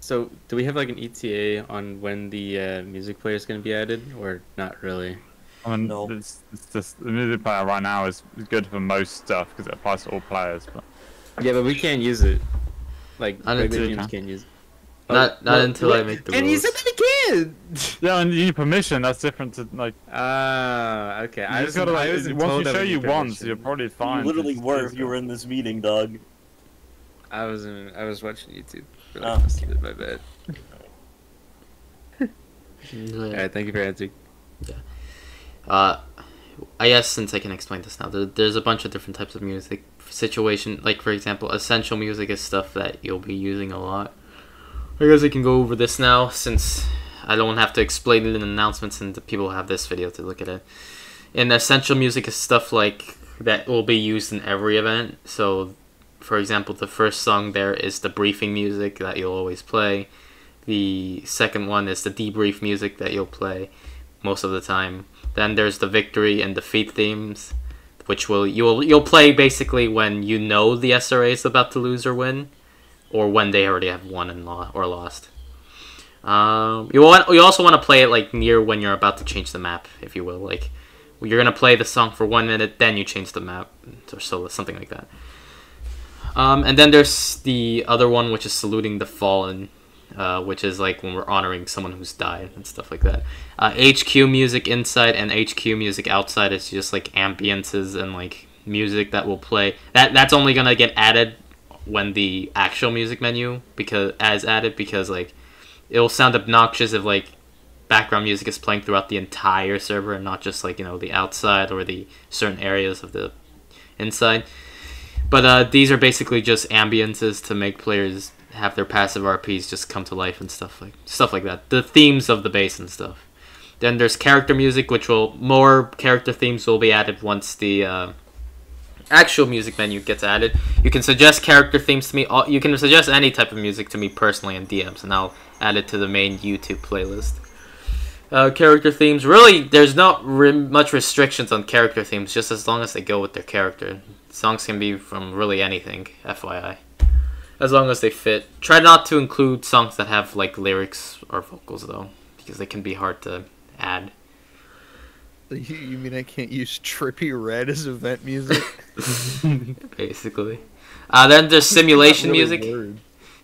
So do we have like an ETA on when the music player is going to be added, or not really? I mean, No. it's just the music player right now is good for most stuff because it applies to all players. But Yeah, but we can't use it. Like Not regular until- teams can't use it. Not well, until I make the and you rules. said that we can. yeah, and you need permission. That's different to like. Ah, okay. You just gotta, like, once you show you once, you're probably fine. You literally Just- were if you were in this meeting, dog. I was watching YouTube. Really Oh, fast, my bad. Yeah. Alright, thank you for answering. I guess since I can explain this now, there's a bunch of different types of music situation. Like for example, essential music is stuff that you'll be using a lot. I guess I can go over this now since I don't have to explain it in announcements and the people have this video to look at it. And essential music is stuff like that will be used in every event. So, for example, the first song there is the briefing music that you'll always play. The second one is the debrief music that you'll play most of the time. Then there's the victory and defeat themes, which you'll play basically when you know the SRA is about to lose or win, or when they already have won and lost. You also want to play it like near when you're about to change the map, if you will. Like you're gonna play the song for 1 minute, then you change the map, or so something like that. And then there's the other one, which is Saluting the Fallen, which is like when we're honoring someone who's died and stuff like that. HQ music inside and HQ music outside is just like ambiences and like music that will play. That's only gonna get added when the actual music menu because like it'll sound obnoxious if like background music is playing throughout the entire server and not just like, you know, the outside or the certain areas of the inside. But these are basically just ambiences to make players have their passive RPs just come to life and stuff like that. The themes of the base and stuff. Then there's character music, which more character themes will be added once the actual music menu gets added. You can suggest character themes to me. You can suggest any type of music to me personally in DMs, and I'll add it to the main YouTube playlist. Character themes, really, there's not much restrictions on character themes, just as long as they go with their character. Songs can be from really anything, FYI. As long as they fit. Try not to include songs that have like lyrics or vocals though, because they can be hard to add. You mean I can't use Trippy Red as event music? Basically. Then there's simulation Really music. word.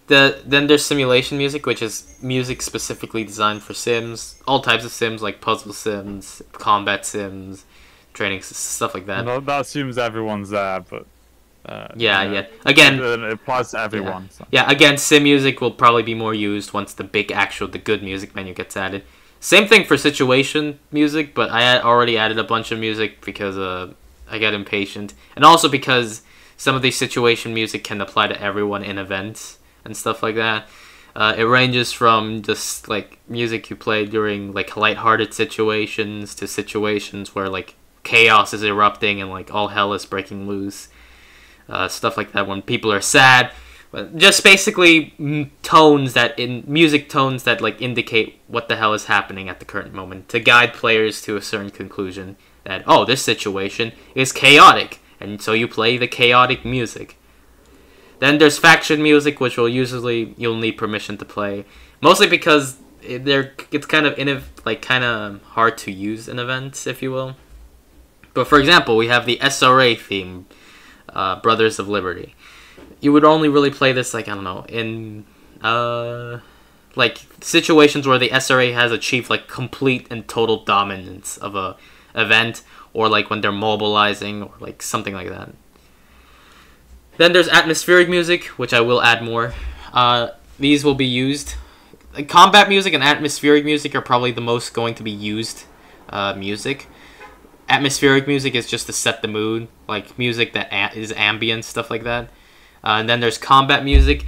Then there's simulation music, which is music specifically designed for sims. All types of sims, like puzzle sims, combat sims, training stuff like that. That assumes everyone's there, but Yeah. Again, it applies to everyone. Yeah. So. Yeah, again, sim music will probably be more used once the good music menu gets added. Same thing for situation music, but I already added a bunch of music because I get impatient. And also because some of the situation music can apply to everyone in events and stuff like that. It ranges from just like music you play during like lighthearted situations to situations where like chaos is erupting and like all hell is breaking loose. Stuff like that when people are sad. Just basically music tones that like indicate what the hell is happening at the current moment to guide players to a certain conclusion that, oh, this situation is chaotic, and so you play the chaotic music. Then there's faction music, which you'll need permission to play, mostly because it's kind of hard to use in events, if you will. But for example, we have the SRA theme, Brothers of Liberty. You would only really play this, like, I don't know, in like situations where the SRA has achieved like complete and total dominance of a event, or like when they're mobilizing, or like something like that. Then there's atmospheric music, which I will add more. These will be used. Combat music and atmospheric music are probably the most going to be used music. Atmospheric music is just to set the mood, like music that is ambient, stuff like that. And then there's combat music.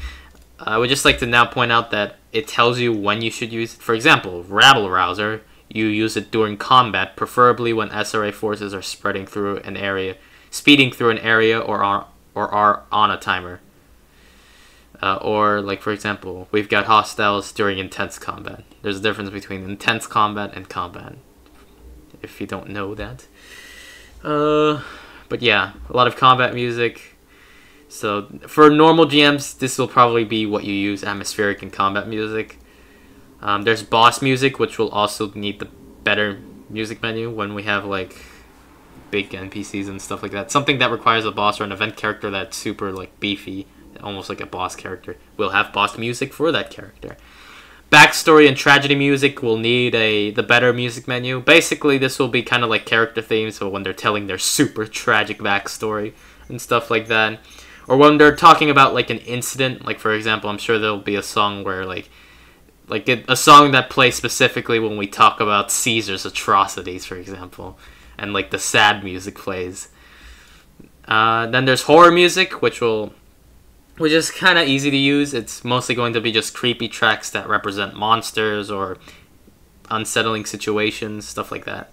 I would just like to now point out that it tells you when you should use it. For example, Rabble Rouser, you use it during combat, preferably when SRA forces are speeding through an area, or are on a timer. Or, like, for example, we've got hostiles during intense combat. There's a difference between intense combat and combat, if you don't know that. But yeah, a lot of combat music. So for normal GMs, this will probably be what you use, atmospheric and combat music. There's boss music, which will also need the better music menu when we have like big NPCs and stuff like that. Something that requires a boss or an event character that's super like beefy, almost like a boss character, will have boss music for that character. Backstory and tragedy music will need the better music menu. Basically, this will be kind of like character themes, so when they're telling their super tragic backstory and stuff like that. Or when they're talking about like an incident, like for example, I'm sure there'll be a song where a song that plays specifically when we talk about Caesar's atrocities, for example, and like the sad music plays. Then there's horror music, which is kind of easy to use. It's mostly going to be just creepy tracks that represent monsters or unsettling situations, stuff like that.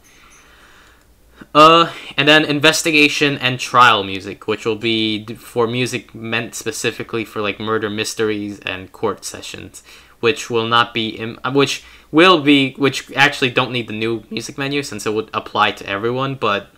And then investigation and trial music, which will be for music meant specifically for like murder mysteries and court sessions, which actually don't need the new music menu since it would apply to everyone, but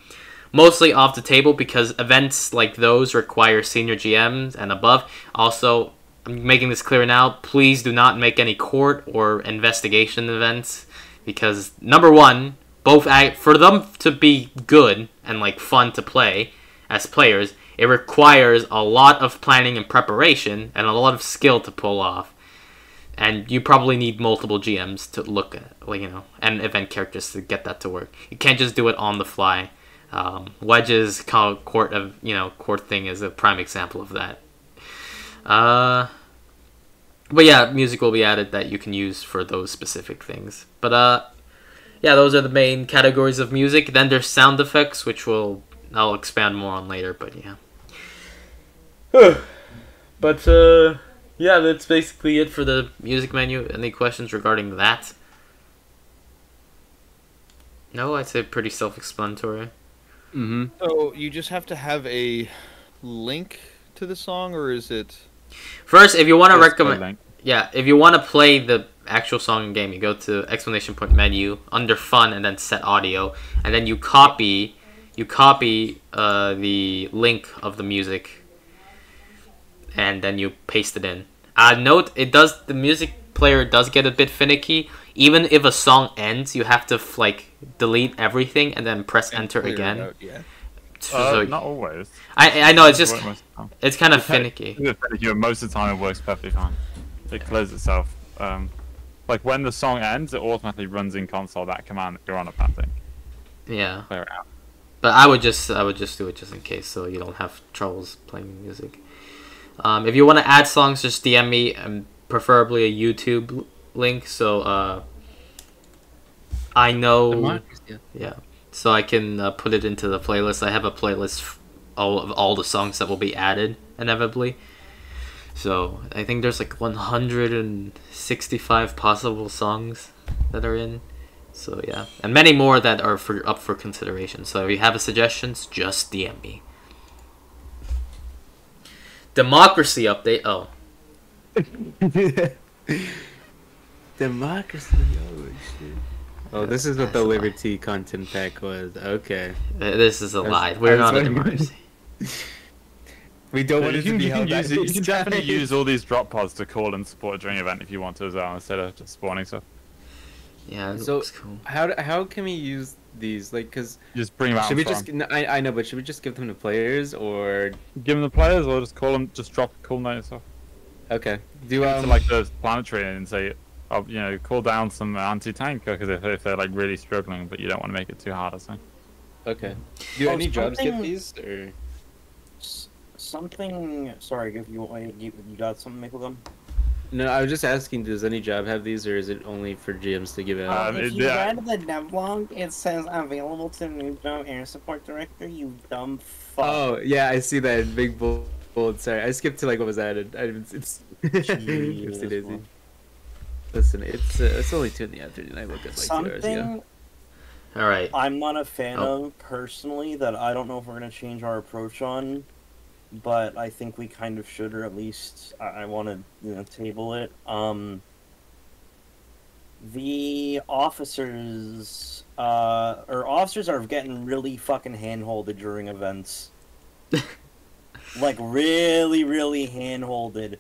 mostly off the table because events like those require senior GMs and above. Also, I'm making this clear now, please do not make any court or investigation events because number one, for them to be good and like fun to play as players, it requires a lot of planning and preparation and a lot of skill to pull off. And you probably need multiple GMs to look at, and event characters to get that to work. You can't just do it on the fly. Wedge's court thing is a prime example of that. But yeah, music will be added that you can use for those specific things. But yeah, those are the main categories of music. Then there's sound effects, which I'll expand more on later. But yeah. But yeah, that's basically it for the music menu. Any questions regarding that? No, I'd say pretty self-explanatory. Mm-hmm. So you just have to have a link to the song, or is it? First, if you want to Just recommend, a link. yeah, if you want to play the actual song in game, you go to exclamation point menu under fun and then set audio, and then you copy the link of the music, and then you paste it in. Note the music player does get a bit finicky. Even if a song ends, you have to delete everything and then press enter Clear it again. out, yeah. So, Not always. I know it's just Work most of the time. it's kind of finicky. Most of the time it works perfectly fine. It clears itself. Like when the song ends, it automatically runs in console that command that you're on about thing. Yeah. Clear it out. But I would just do it just in case, so you don't have troubles playing music. If you want to add songs, just DM me, and preferably a YouTube link, so I know, yeah, so I can put it into the playlist. I have a playlist of all the songs that will be added inevitably. So I think there's 165 possible songs that are in. So yeah, and many more that are up for consideration. So if you have suggestions, just DM me. Democracy update. Oh, Democracy. Oh shit. Oh, this is what the Liberty content pack was. Okay. This is a lie. We're not a democracy. We don't want it to be You held can back. use it. You can definitely use all these drop pods to call and support during event if you want to as well, instead of just spawning stuff. Yeah, it So, looks cool. How can we use these? Cause You just bring them out. should we in front. just? No, I know, but should we just give them to players or? Give them the players, or just call them? Just drop a cool note and stuff. Okay. Do To like the planetary and say, call down some anti-tank because if they're really struggling, but you don't want to make it too hard or something. Okay. Do Oh, any jobs get something- these or? Something. Sorry, if you got something, Maple Gum? No, I was just asking. Does any job have these, or is it only for GMs to give out? If you read the devlog, it says available to new job air support director. You dumb fuck. Oh yeah, I see that in big bold. Sorry, I skipped to what was added. It's Jeez, Oopsie daisy. man. Listen, it's only 2 in the afternoon. I woke up 2 hours ago. Something All right. I'm not a fan Oh. of personally that I don't know if we're gonna change our approach on, but I think we kind of should, or at least I want to table it. The officers are getting really fucking handholded during events. Really, really handholded.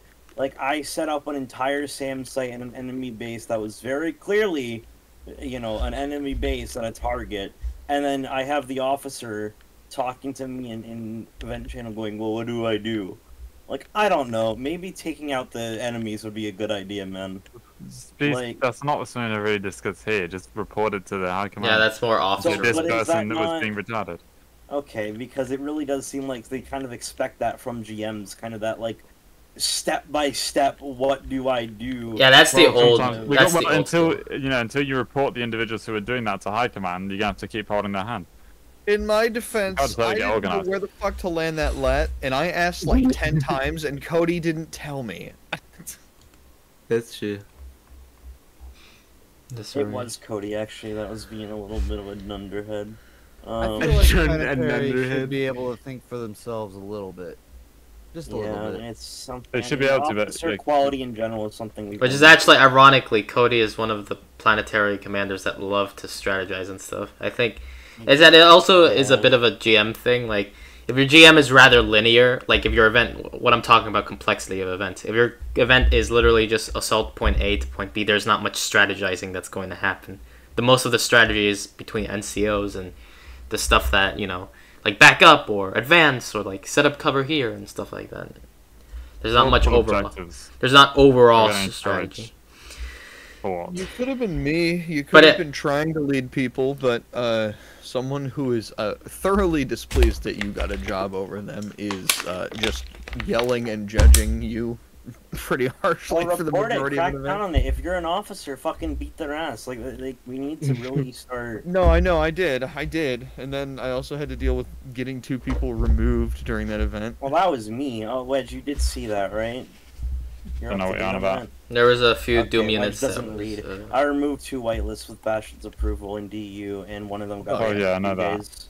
I set up an entire SAM site and an enemy base that was very clearly, an enemy base and a target. And then I have the officer talking to me in event channel going, well, what do I do? I don't know. Maybe taking out the enemies would be a good idea, man. That's not something I really discussed here. Just reported to the high command. Yeah, that's more So, officer. this but is person that that was not- being retarded. Okay, because it really does seem like they kind of expect that from GMs, kind of that, step by step, what do I do? Yeah, that's the Well, old. sometimes- That's the old. until you report the individuals who are doing that to high command, you're gonna have to keep holding their hand. In my defense, How'd they I get didn't know organized? where the fuck to land that let, and I asked 10 times, and Cody didn't tell me. That's true. That's It right. was Cody, actually, that was being a little bit of a dunderhead. I Um, feel like John planetary Underhead. should be able to think for themselves a little bit. Just a little yeah, bit. it's something. They should be able to, but, officer quality in general is something we. Which is actually, ironically, Cody is one of the planetary commanders that love to strategize and stuff. I think is that it also is a bit of a GM thing. If your GM is rather linear, if your event, what I'm talking about, complexity of events. If your event is literally just assault point A to point B, there's not much strategizing that's going to happen. Most of the strategy is between NCOs and the stuff that like back up or advance or like set up cover here and stuff like that. There's not much Multiple overall. objectives. There's not overall We're gonna strategy. encourage thought. You could have been me. You But could have it- been trying to lead people, but someone who is thoroughly displeased that you got a job over them is just yelling and judging you pretty harshly Well, for the report it, majority of crack an down event. on it. If you're an officer, fucking beat their ass. Like we need to really start. No, I know, I did, and then I also had to deal with getting 2 people removed during that event. Well, that was me. Oh, Wedge, you did see that, right? You're Don't know up what to you're on date about. that? There was a few Okay, Doom Wedge units that doesn't was, read. I removed 2 whitelists with Bastion's approval in DU, and one of them got. Oh, banned yeah, I for know 2 that. days.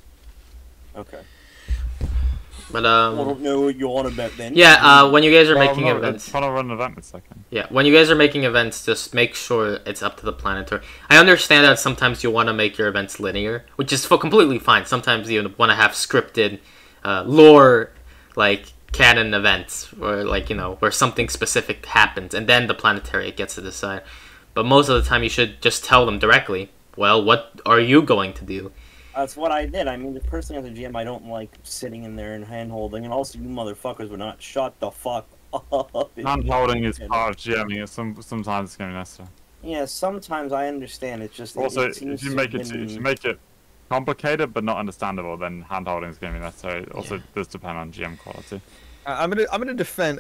Okay. but I don't know what you want about then. yeah. When you guys are Well, making no, events, it's trying to run an event in a second. yeah, when you guys are making events, just make sure it's up to the planetary. I understand that sometimes you want to make your events linear, which is completely fine. Sometimes you want to have scripted lore, like canon events, or like where something specific happens, and then the planetary gets to decide. But most of the time, you should just tell them directly. Well, what are you going to do? That's what I did. I mean, personally, as a GM, I don't like sitting in there and hand-holding, and also you motherfuckers would not shut the fuck up. Hand-holding is part of GMing. Sometimes it's going to be necessary. Yeah, sometimes I understand. It's just Also, it seems if you to make have it been- if you make it complicated but not understandable, then hand-holding is going to be necessary. Also, it does depend on GM quality. I'm gonna defend.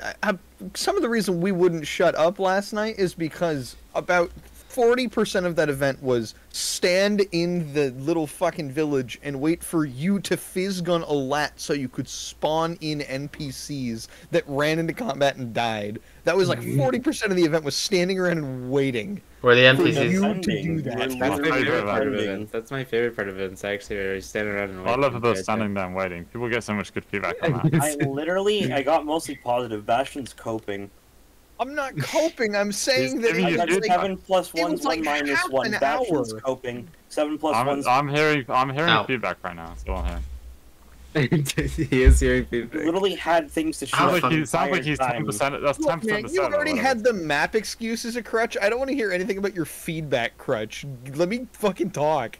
Some of the reason we wouldn't shut up last night is because about 40% of that event was stand in the little fucking village and wait for you to fizz gun a lat so you could spawn in NPCs that ran into combat and died. That was like 40% of the event was standing around and waiting. Where the For NPCs. you to Defending. do that. We're That's my favorite favorite part of defending. events. That's my favorite part of events. Actually, where you stand around and I wait love for those the standing there and waiting. People get so much good feedback on that. I got mostly positive. Bastion's coping. I'm not coping. I'm saying He's that giving I you got feedback. 7 plus It 1 was like 1 minus half 1. an Bastion's hour. coping. 7 plus 1. I'm hearing Ow. feedback right now. That's all I'm hearing. He is hearing feedback. Literally had things to shoot. Sounds Sounds like like he's 10%. That's 10% Look, man, the you already had the map excuse as a crutch. I don't want to hear anything about your feedback crutch. Let me fucking talk.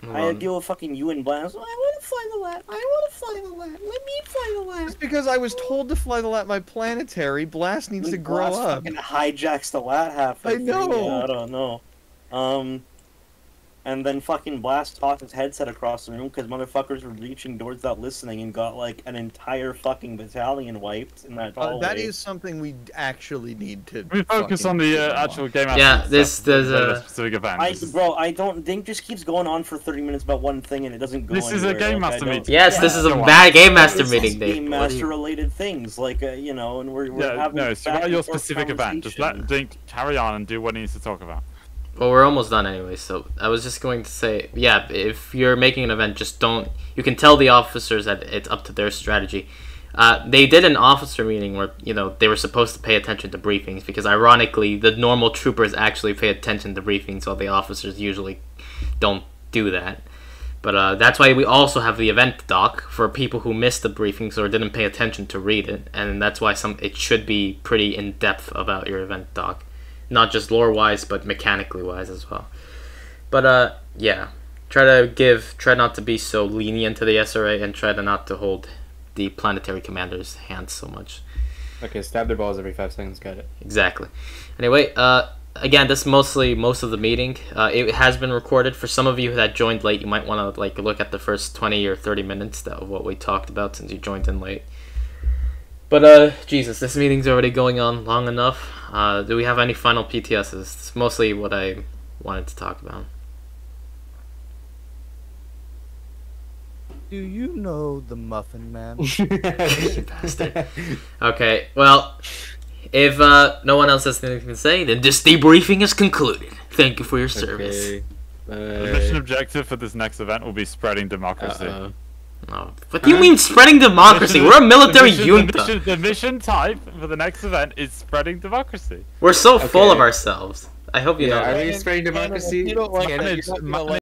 Hold I had to on. deal with fucking you and Blast. I want to fly the lat. I want to fly the lat. Let me fly the lat. It's because I was told to fly the lat by planetary. Blast needs to grow Blast up. fucking hijacks the lat halfway I through. know. Yeah, I don't know. And then fucking Blast tossed his headset across the room because motherfuckers were reaching doors without listening and got like an entire fucking battalion wiped in that hallway. That is something we actually need to. We focus on fucking the get actual game. Yeah, aspect this- stuff there's rather than a- the specific event. I don't think just keeps going on for 30 minutes about one thing and it doesn't go This is a anywhere. Game Like, I Master don't- meeting. Yes, Yeah. this is a Go on. bad game master This meeting, is Dave. Game What do Master you- related things, like and we're Yeah, having no, so back about and your forth specific event. Just let conversation. Dink carry on and do what he needs to talk about. Well, we're almost done anyway, so I was just going to say, yeah, if you're making an event, just don't. You can tell the officers that it's up to their strategy. They did an officer meeting where they were supposed to pay attention to briefings because, ironically, the normal troopers actually pay attention to briefings, while the officers usually don't do that. But that's why we also have the event doc for people who missed the briefings or didn't pay attention to read it, and that's why it should be pretty in depth about your event doc. Not just lore-wise, but mechanically-wise as well. But, yeah. Try not to be so lenient to the SRA, and try to not to hold the planetary commander's hands so much. Okay, stab their balls every 5 seconds. Got it. Exactly. Anyway, again, this is mostly most of the meeting. It has been recorded. For some of you that joined late, you might want to look at the first 20 or 30 minutes of what we talked about since you joined in late. But, Jesus, this meeting's already going on long enough. Do we have any final PTSs? It's mostly what I wanted to talk about. Do you know the Muffin Man? You bastard. Okay, well, if no one else has anything to say, then this debriefing is concluded. Thank you for your service. Okay. The mission objective for this next event will be spreading democracy. Uh-oh. Oh, what do you mean spreading democracy? We're a military junta. The mission type for the next event is spreading democracy. We're so full of Okay. ourselves. I hope you know Yeah, that. are we spreading democracy? You don't like that, Manage- you're not gonna let